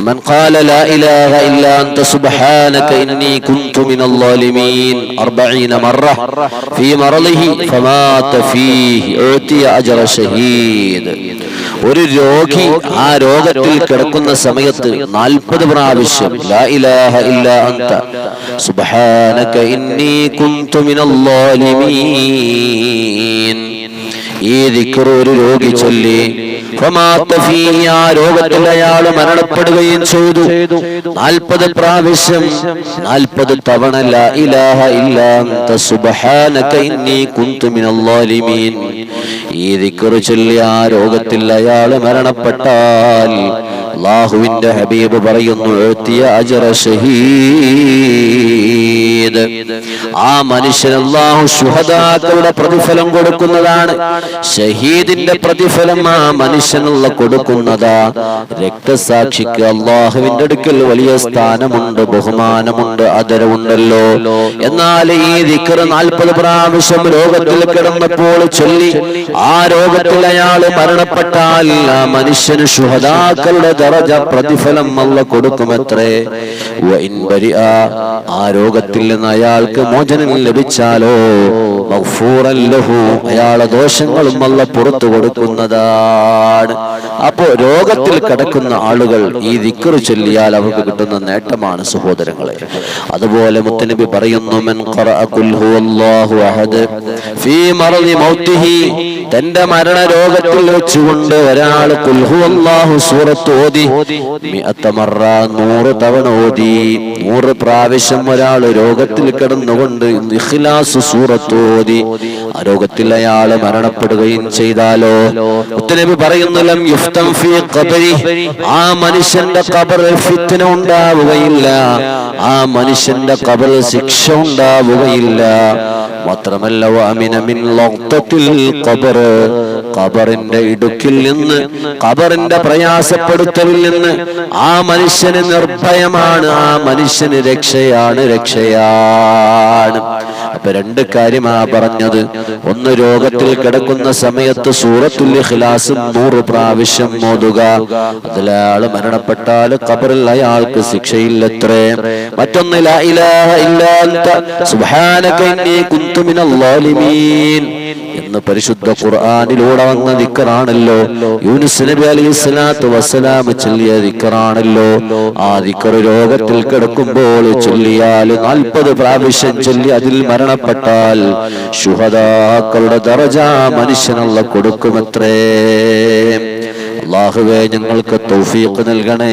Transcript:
من قال لا إله إلا أنت سبحانك إني كنت من الظالمين 40 مرة في مرضه فمات فيه أعطي أجر شهيد. ഒരു രോഗി ആ രോഗത്തിൽ കിടക്കുന്ന സമയത്ത് 40 പ്രാവശ്യം ലാ ഇലാഹ ഇല്ലാ അൻത സുബ്ഹാനക ഇന്നി കുന്തു മിനൽ ളാലിമീൻ ഈ ദിക്ർ ഒരു രോഗി ചൊല്ലി ആ രോഗത്തിൽ അയാൾ മരണപ്പെടുകയും ചെയ്തു 40 പ്രാവശ്യം 40 തവണ ലാ ഇലാഹ ഇല്ലാ അൻത സുബ്ഹാനക ഇന്നി കുന്തു മിനൽ ളാലിമീൻ ഈ ദിക്ർ ചൊല്ലി ആ രോഗത്തിൽ അയാൾ മരണപ്പെട്ടാൽ അല്ലാഹുവിന്റെ ഹബീബ് പറയുന്നു ഉഅ്തിയ അജ്റ ഷഹീദ്. ആ മനുഷ്യൻ അല്ലാഹു ശുഹദാക്കളുടെ പ്രതിഫലം കൊടുക്കുന്നതാണ്. ഷഹീദിന്റെ പ്രതിഫലം ആ മനുഷ്യനുള്ള കൊടുക്കുന്നതാ. രക്തസാക്ഷിക്ക് അല്ലാഹുവിന്റെ അടുക്കൽ വലിയ സ്ഥാനമുണ്ട്, ബഹുമാനമുണ്ട്, ആദരവുണ്ടല്ലോ. എന്നാൽ ഈ ദിക്ർ 40 പ്രാവശ്യം രോഗത്തിൽ കിടന്നപ്പോൾ ചൊല്ലി ആ രോഗത്തിൽ അയാൾ മരണപ്പെട്ടാൽ ആ മനുഷ്യന് ശുഹദാക്കളുടെ ദറജ പ്രതിഫലം അല്ലാഹു കൊടുക്കുമത്രേ. ആ രോഗത്തിൽ നിന്ന് അയാൾക്ക് മോചനം ലഭിച്ചാലോ മഗ്ഫൂറൻ ലഹു അയാളുടെ ദോഷങ്ങളും അല്ലാഹു പുറത്തു കൊടുക്കുന്നതാണ്. അപ്പോ രോഗത്തിൽ കിടക്കുന്ന ആളുകൾ ഈ ദിക്ർ ചൊല്ലിയാൽ അവർക്ക് കിട്ടുന്ന നേട്ടമാണ് സഹോദരങ്ങളെ. അതുപോലെ മുത്തനബി പറയുന്നു മൻ ഖറഅ ഖുൽ ഹുവല്ലാഹു അഹദ് ഫീ മർളി മൗതിഹി തന്റെ മരണ രോഗത്തിൽ വെച്ചുകൊണ്ട് ഒരാൾ ഖുൽ ഹുവല്ലാഹു സൂറത്ത് ഓതി 100 മറ 100 തവണ ഓതി 100 പ്രാവശ്യം ഒരാൾ രോഗത്തിൽ കിടന്നുകൊണ്ട് ഇഖ്ലാസ് സൂറത്ത് ഓതി ആ രോഗത്തിൽ അയാൾ മരണപ്പെടുകയും ചെയ്താലോ മുത്തനബി പറയുന്നു ലം യുഫ്തം ഫീ ഖബരി ആ മനുഷ്യന്റെ ഖബറിൽ ഫിത്ന ഉണ്ടാവുകയില്ല, ആ മനുഷ്യന്റെ ഖബറിൽ ശിക്ഷ ഉണ്ടാവുകയില്ല. മാത്രമല്ല വഅമിന മിൻ ലഖ്തത്തിൽ ഖബർ ഖബറിന്റെ ഇടുക്കിൽ നിന്ന് ഖബറിന്റെ പ്രയാസപ്പെടുത്തലിൽ നിന്ന് ആ മനുഷ്യന് നിർഭയമാണ്, ആ മനുഷ്യന് രക്ഷയാണ്. അപ്പൊ 2 കാര്യമാ പറഞ്ഞത്. ഒന്ന് രോഗത്തിൽ കിടക്കുന്ന സമയത്ത് സൂറത്തുൽ ഇഖ്ലാസ് 100 പ്രാവശ്യം ഓതുക. അതിലയാൾ മരണപ്പെട്ടാൽ ഖബറിൽ അയാൾക്ക് ശിക്ഷയില്ലത്രേ. മറ്റൊന്ന് ലാ ഇലാഹ ഇല്ലാ അൻത സുബ്ഹാനക ഇന്നി കുന്തു മിനൽ ളാലിമീൻ എന്ന് പരിശുദ്ധ ഖുർആനിലൂടെ വന്ന ദിക്റാണല്ലോ. യൂനുസ് നബി അലൈഹിസ്സലാത്തു വസ്സലാം ചൊല്ലിയ ദിക്റാണല്ലോ. ആ ദിക്ർ രോഗത്തിൽ കിടക്കുമ്പോൾ ചൊല്ലിയാൽ 40 പ്രാവശ്യം ചൊല്ലി അതിൽ മരണപ്പെട്ടാൽ ശുഹദാക്കളുടെ ദറജ മനുഷ്യനുള്ള കൊടുക്കുമത്രേ. അല്ലാഹുവേ ഞങ്ങൾക്ക് തൗഫീഖ് നൽകണേ.